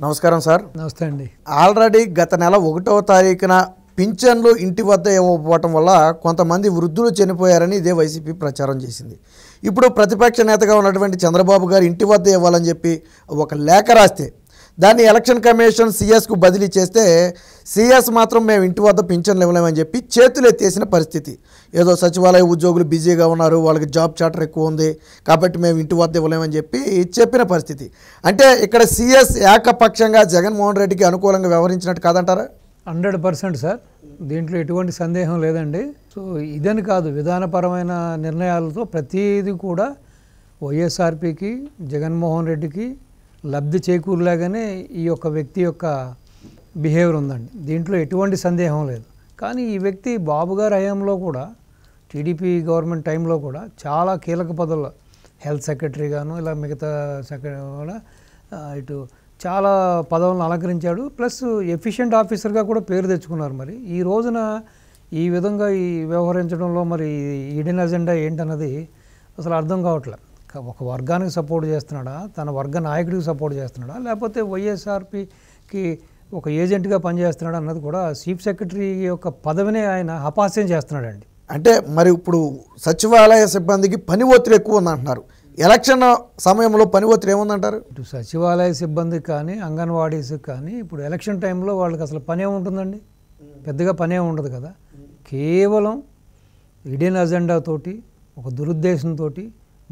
నమస్కారం సార్. నమస్తే అండి. ఆల్రెడీ గత నెల 1వ తారీఖున పింఛన్లు ఇంటి వద్ద ఇవ్వకపోవటం వల్ల కొంతమంది వృద్ధులు చనిపోయారని ఇదే వైసీపీ ప్రచారం చేసింది. ఇప్పుడు ప్రతిపక్ష నేతగా ఉన్నటువంటి చంద్రబాబు గారు ఇంటి వద్ద ఇవ్వాలని చెప్పి ఒక లేఖ రాస్తే దాన్ని ఎలక్షన్ కమిషన్ సిఎస్కు బదిలీ చేస్తే సిఎస్ మాత్రం మేము ఇంటి వద్ద పింఛన్లు ఇవ్వలేమని చెప్పి చేతులు ఎత్తేసిన పరిస్థితి. ఏదో సచివాలయ ఉద్యోగులు బిజీగా ఉన్నారు, వాళ్ళకి జాబ్ చార్టర్ ఎక్కువ ఉంది కాబట్టి మేము ఇంటి వద్ద ఇవ్వలేమని చెప్పిన పరిస్థితి. అంటే ఇక్కడ సిఎస్ ఏకపక్షంగా జగన్మోహన్ రెడ్డికి అనుకూలంగా వ్యవహరించినట్టు కాదంటారా? 100% సార్, దీంట్లో ఎటువంటి సందేహం లేదండి. సో ఇదని కాదు, విధానపరమైన నిర్ణయాలతో ప్రతిదీ కూడా వైఎస్ఆర్పీకి జగన్మోహన్ రెడ్డికి లబ్ధి చేకూరులాగానే ఈ యొక్క వ్యక్తి యొక్క బిహేవియర్ ఉందండి. దీంట్లో ఎటువంటి సందేహం లేదు. కానీ ఈ వ్యక్తి బాబు గారి హయాంలో కూడా, టీడీపీ గవర్నమెంట్ టైంలో కూడా చాలా కీలక పదవుల్లో హెల్త్ సెక్రటరీగాను ఇలా మిగతా సెక్రటరీ కూడా ఇటు చాలా పదవులను అలంకరించాడు. ప్లస్ ఎఫిషియెంట్ ఆఫీసర్గా కూడా పేరు తెచ్చుకున్నారు. మరి ఈ రోజున ఈ విధంగా వ్యవహరించడంలో మరి ఈడెన్ అజెండా ఏంటన్నది అసలు అర్థం కావట్లేదు. ఒక వర్గానికి సపోర్ట్ చేస్తున్నాడా, తన వర్గ నాయకుడికి సపోర్ట్ చేస్తున్నాడా, లేకపోతే వైఎస్ఆర్పీకి ఒక ఏజెంట్గా పనిచేస్తున్నాడా అన్నది కూడా చీఫ్ సెక్రటరీ యొక్క పదవినే ఆయన అపహాస్యం చేస్తున్నాడండి. అంటే మరి ఇప్పుడు సచివాలయ సిబ్బందికి పని ఒత్తిడి ఎక్కువ ఉందంటున్నారు. ఎలక్షన్ సమయంలో పని ఒత్తిడి ఏముందంటారు? ఇటు సచివాలయ సిబ్బందికి కానీ అంగన్వాడీస్కి కానీ ఇప్పుడు ఎలక్షన్ టైంలో వాళ్ళకి అసలు పనే ఉంటుందండి, పెద్దగా పనే ఉండదు కదా. కేవలం ఈడెన్ అజెండాతోటి ఒక దురుద్దేశంతో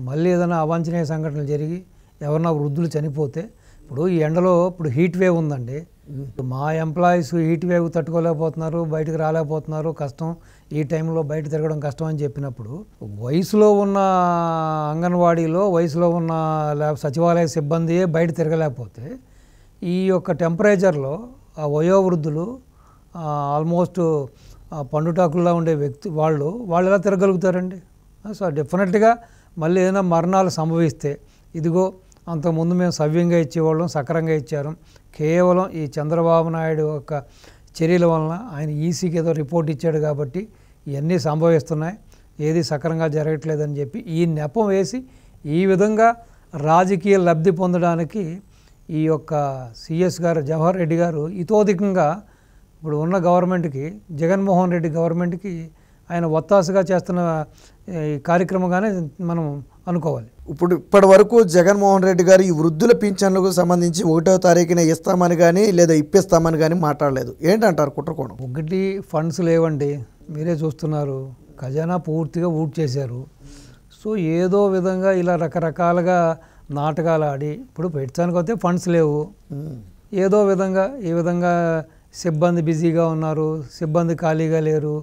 మళ్ళీ ఏదైనా అవాంఛనీయ సంఘటనలు జరిగి ఎవరన్నా వృద్ధులు చనిపోతే, ఇప్పుడు ఈ ఎండలో ఇప్పుడు హీట్ వేవ్ ఉందండి, మా ఎంప్లాయీస్ హీట్ వేవ్ తట్టుకోలేకపోతున్నారు, బయటకు రాలేకపోతున్నారు, కష్టం, ఈ టైంలో బయట తిరగడం కష్టం అని చెప్పినప్పుడు వయసులో ఉన్న అంగన్వాడీలో వయసులో ఉన్న సచివాలయ సిబ్బందియే బయట తిరగలేకపోతే ఈ యొక్క టెంపరేచర్లో ఆ వయోవృద్ధులు ఆల్మోస్ట్ పండుటాకుల్లో ఉండే వ్యక్తి వాళ్ళు ఎలా తిరగలుగుతారండి? సో డెఫినెట్గా మళ్ళీ ఏదైనా మరణాలు సంభవిస్తే, ఇదిగో అంతకుముందు మేము సవ్యంగా ఇచ్చేవాళ్ళం, సక్రంగా ఇచ్చారు, కేవలం ఈ చంద్రబాబు నాయుడు యొక్క చర్యల వలన ఆయన ఈసీకి ఏదో రిపోర్ట్ ఇచ్చాడు కాబట్టి ఇవన్నీ సంభవిస్తున్నాయి, ఏది సక్రంగా జరగట్లేదని చెప్పి ఈ నెపం వేసి ఈ విధంగా రాజకీయ లబ్ధి పొందడానికి ఈ యొక్క సిఎస్ గారు జవహర్ రెడ్డి గారు ఇతోధికంగా ఇప్పుడు ఉన్న గవర్నమెంట్కి, జగన్మోహన్ రెడ్డి గవర్నమెంట్కి ఆయన ఒత్తాసుగా చేస్తున్న ఈ కార్యక్రమంగానే మనం అనుకోవాలి. ఇప్పటి వరకు జగన్మోహన్ రెడ్డి గారు ఈ వృద్ధుల పింఛన్లకు సంబంధించి 1వ తారీఖున ఇస్తామని కానీ లేదా ఇప్పిస్తామని కానీ మాట్లాడలేదు. ఏంటంటారు కుట్రకోణం? ఒకటి, ఫండ్స్ లేవండి, మీరే చూస్తున్నారు, ఖజానా పూర్తిగా ఊట్ చేశారు. సో ఏదో విధంగా ఇలా రకరకాలుగా నాటకాలు ఆడి ఇప్పుడు పెట్టడానికి వస్తే ఫండ్స్ లేవు, ఏదో విధంగా ఈ విధంగా సిబ్బంది బిజీగా ఉన్నారు, సిబ్బంది ఖాళీగా లేరు,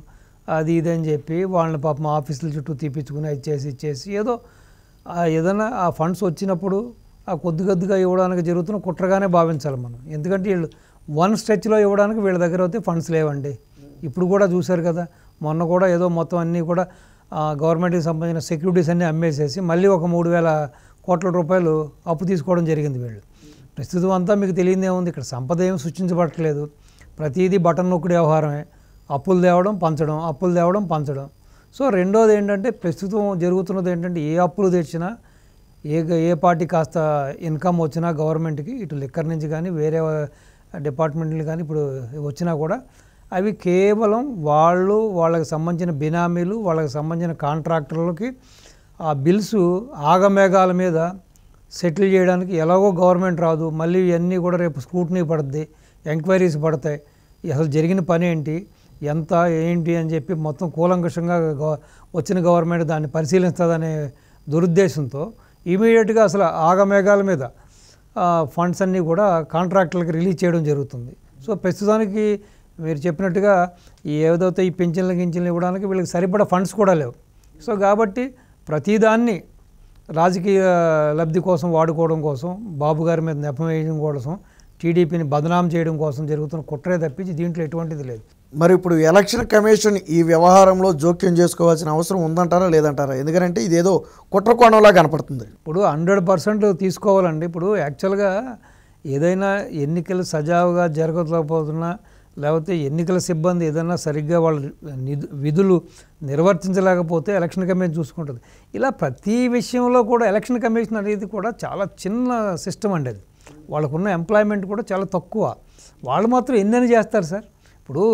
అది ఇది అని చెప్పి వాళ్ళని పాపం ఆఫీసుల చుట్టూ తీపించుకుని ఇచ్చేసి ఏదో ఏదైనా ఆ ఫండ్స్ వచ్చినప్పుడు ఆ కొద్దిగా ఇవ్వడానికి జరుగుతున్న కుట్రగానే భావించాలి మనం. ఎందుకంటే వీళ్ళు వన్ స్ట్రెచ్లో ఇవ్వడానికి వీళ్ళ దగ్గర అయితే ఫండ్స్ లేవండి. ఇప్పుడు కూడా చూశారు కదా, మొన్న కూడా ఏదో మొత్తం అన్నీ కూడా గవర్నమెంట్కి సంబంధించిన సెక్యూరిటీస్ అన్నీ అమ్మేసేసి మళ్ళీ ఒక 3,000 కోట్ల రూపాయలు అప్పు తీసుకోవడం జరిగింది వీళ్ళు. ప్రస్తుతం అంతా మీకు తెలియదే ఉంది, ఇక్కడ సంపద ఏమి సృష్టించబట్టలేదు, ప్రతిదీ బటన్ నొక్కుడు వ్యవహారమే, అప్పులు తేవడం పంచడం. సో రెండోది ఏంటంటే ప్రస్తుతం జరుగుతున్నది ఏంటంటే ఏ అప్పులు తెచ్చినా ఏ పార్టీ కాస్త ఇన్కమ్ వచ్చినా గవర్నమెంట్కి ఇటు లిక్కర్ నుంచి కానీ వేరే డిపార్ట్మెంట్లు కానీ ఇప్పుడు వచ్చినా కూడా అవి కేవలం వాళ్ళకి సంబంధించిన బినామీలు, వాళ్ళకి సంబంధించిన కాంట్రాక్టర్లకి ఆ బిల్స్ ఆగమేఘాల మీద సెటిల్ చేయడానికి ఎలాగో గవర్నమెంట్ రాదు, మళ్ళీ ఇవన్నీ కూడా రేపు స్క్రూటినీ పడుతుంది, ఎంక్వైరీస్ పడతాయి, అసలు జరిగిన పని ఏంటి, ఎంత ఏంటి అని చెప్పి మొత్తం కూలంకషంగా వచ్చిన గవర్నమెంట్ దాన్ని పరిశీలిస్తుందనే దురుద్దేశంతో ఇమీడియట్గా అసలు ఆగమేఘాల మీద ఫండ్స్ అన్నీ కూడా కాంట్రాక్టర్లకు రిలీజ్ చేయడం జరుగుతుంది. సో ప్రస్తుతానికి మీరు చెప్పినట్టుగా ఏదైతే ఈ పింఛన్లు ఇవ్వడానికి వీళ్ళకి సరిపడా ఫండ్స్ కూడా లేవు. సో కాబట్టి ప్రతిదాన్ని రాజకీయ లబ్ధి కోసం వాడుకోవడం కోసం, బాబు గారి మీద నెపం వేయడం కోసం, టీడీపీని బదనాం చేయడం కోసం జరుగుతున్న కుట్రే తప్పించి దీంట్లో ఎటువంటిది లేదు. మరి ఇప్పుడు ఎలక్షన్ కమిషన్ ఈ వ్యవహారంలో జోక్యం చేసుకోవాల్సిన అవసరం ఉందంటారా లేదంటారా? ఎందుకంటే ఇదేదో కుట్రకోణంలా కనపడుతుంది. ఇప్పుడు 100% తీసుకోవాలండి. ఇప్పుడు యాక్చువల్గా ఏదైనా ఎన్నికలు సజావుగా జరగకపోతున్నా, లేకపోతే ఎన్నికల సిబ్బంది ఏదైనా సరిగ్గా వాళ్ళ విధులు నిర్వర్తించలేకపోతే ఎలక్షన్ కమిషన్ చూసుకుంటుంది. ఇలా ప్రతి విషయంలో కూడా ఎలక్షన్ కమిషన్ అనేది కూడా చాలా చిన్న సిస్టమ్ అండి. అది వాళ్ళకున్న ఎంప్లాయ్మెంట్ కూడా చాలా తక్కువ. వాళ్ళు మాత్రం ఎన్నని చేస్తారు సార్. ఇప్పుడు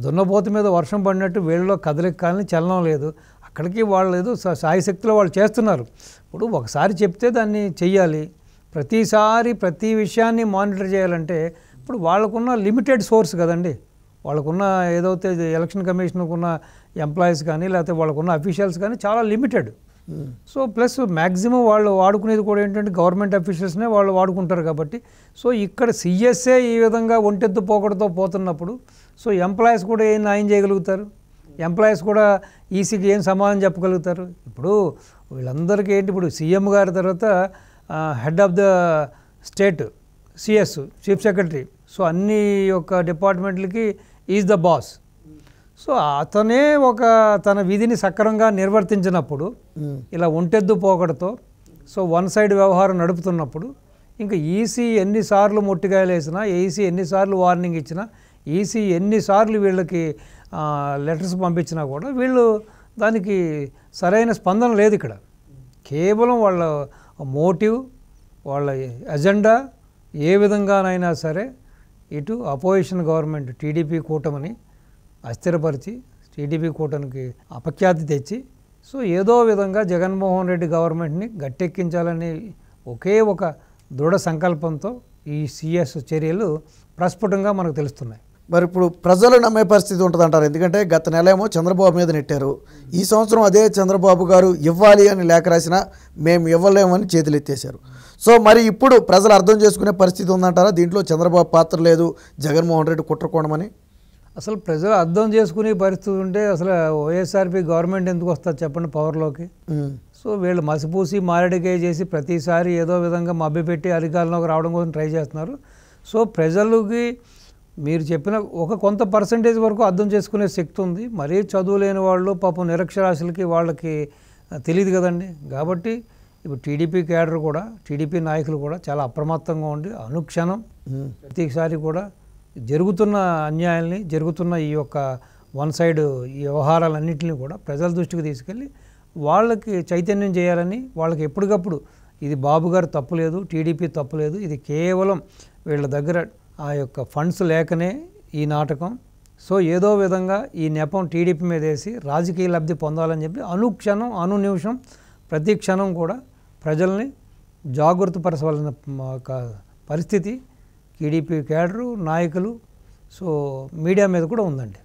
దున్నపోతు మీద వర్షం పడినట్టు వీళ్ళలో కదలిక కానీ చలనం లేదు. అక్కడికి వాళ్ళు ఏదో సాయశక్తిలో వాళ్ళు చేస్తున్నారు. ఇప్పుడు ఒకసారి చెప్తే దాన్ని చెయ్యాలి, ప్రతిసారి ప్రతి విషయాన్ని మానిటర్ చేయాలంటే ఇప్పుడు వాళ్ళకున్న లిమిటెడ్ సోర్స్ కదండి. వాళ్ళకున్న ఏదైతే ఎలక్షన్ కమిషన్కు ఉన్న ఎంప్లాయీస్ కానీ లేకపోతే వాళ్ళకున్న అఫీషియల్స్ కానీ చాలా లిమిటెడ్. సో ప్లస్ మ్యాక్సిమం వాళ్ళు వాడుకునేది కూడా ఏంటంటే గవర్నమెంట్ అఫీషియల్స్నే వాళ్ళు వాడుకుంటారు కాబట్టి. సో ఇక్కడ సిఎస్ఏ ఈ విధంగా ఒంటెత్తు పోకడతో పోతున్నప్పుడు సో ఎంప్లాయీస్ కూడా ఏం న్యాయం చేయగలుగుతారు? ఎంప్లాయీస్ కూడా ఈసీకి ఏం సమాధానం చెప్పగలుగుతారు? ఇప్పుడు వీళ్ళందరికీ ఏంటి, ఇప్పుడు సీఎం గారి తర్వాత head of the state CS chief secretary, so అన్ని యొక్క డిపార్ట్మెంట్లకి ఈజ్ ద బాస్. సో అతనే ఒక తన విధిని సక్రమంగా నిర్వర్తించినప్పుడు ఇలా ఒంటెద్దు పోకడతో సో వన్ సైడ్ వ్యవహారం నడుపుతున్నప్పుడు ఇంకా ఈసీ ఎన్నిసార్లు మొట్టికాయలు వేసినా, ఈసీ ఎన్నిసార్లు వార్నింగ్ ఇచ్చినా, ఈసీ ఎన్నిసార్లు వీళ్ళకి లెటర్స్ పంపించినా కూడా వీళ్ళు దానికి సరైన స్పందన లేదు. ఇక్కడ కేవలం వాళ్ళ మోటివ్, వాళ్ళ ఎజెండా ఏ విధంగానైనా సరే ఇటు అపోజిషన్ గవర్నమెంట్ టీడీపీ కూటమిని అస్థిరపరిచి టీడీపీ కూటమికి అపఖ్యాతి తెచ్చి సో ఏదో విధంగా జగన్మోహన్ రెడ్డి గవర్నమెంట్ని గట్టెక్కించాలని ఒకే ఒక దృఢ సంకల్పంతో ఈ సిఎస్ చర్యలు ప్రస్ఫుటంగా మనకు తెలుస్తున్నాయి. మరి ఇప్పుడు ప్రజలు నమ్మే పరిస్థితి ఉంటుందంటారు. ఎందుకంటే గత నెల ఏమో చంద్రబాబు మీద నెట్టారు, ఈ సంవత్సరం అదే చంద్రబాబు గారు ఇవ్వాలి అని లేఖ రాసినా మేము ఇవ్వలేమని చేతులు ఎత్తేశారు. సో మరి ఇప్పుడు ప్రజలు అర్థం చేసుకునే పరిస్థితి ఉందంటారా? దీంట్లో చంద్రబాబు పాత్ర లేదు, జగన్మోహన్ రెడ్డి కుట్రకోణమని అసలు ప్రజలు అర్థం చేసుకునే పరిస్థితి ఉంటే అసలు వైఎస్ఆర్పీ గవర్నమెంట్ ఎందుకు వస్తుంది చెప్పండి పవర్లోకి? సో వీళ్ళు మసిపూసి మారేడుకాయ చేసి ప్రతిసారి ఏదో విధంగా మభ్యపెట్టి అధికారంలోకి రావడం కోసం ట్రై చేస్తున్నారు. సో ప్రజలకి మీరు చెప్పిన ఒక కొంత పర్సంటేజ్ వరకు అర్థం చేసుకునే శక్తి ఉంది. మరీ చదువు లేని వాళ్ళు పాపం నిరక్షరాస్యులకి వాళ్ళకి తెలియదు కదండి. కాబట్టి ఇప్పుడు టీడీపీ క్యాడర్ కూడా, టీడీపీ నాయకులు కూడా చాలా అప్రమత్తంగా ఉండి అనుక్షణం ప్రతిసారి కూడా జరుగుతున్న అన్యాయాల్ని, జరుగుతున్న ఈ యొక్క వన్ సైడ్ ఈ వ్యవహారాలన్నింటినీ కూడా ప్రజల దృష్టికి తీసుకెళ్ళి వాళ్ళకి చైతన్యం చేయాలని, వాళ్ళకి ఎప్పటికప్పుడు ఇది బాబు గారు తప్పులేదు, టీడీపీ తప్పులేదు, ఇది కేవలం వీళ్ళ దగ్గర ఆ యొక్క ఫండ్స్ లేకనే ఈ నాటకం, సో ఏదో విధంగా ఈ నెపం టీడీపీ మీద వేసి రాజకీయ లబ్ధి పొందాలని చెప్పి అనుక్షణం నిమిషం ప్రతి క్షణం కూడా ప్రజల్ని జాగృతపరచవలసిన పరిస్థితి టీడీపీ క్యాడరు, నాయకులు, సో మీడియా మీద కూడా ఉందండి.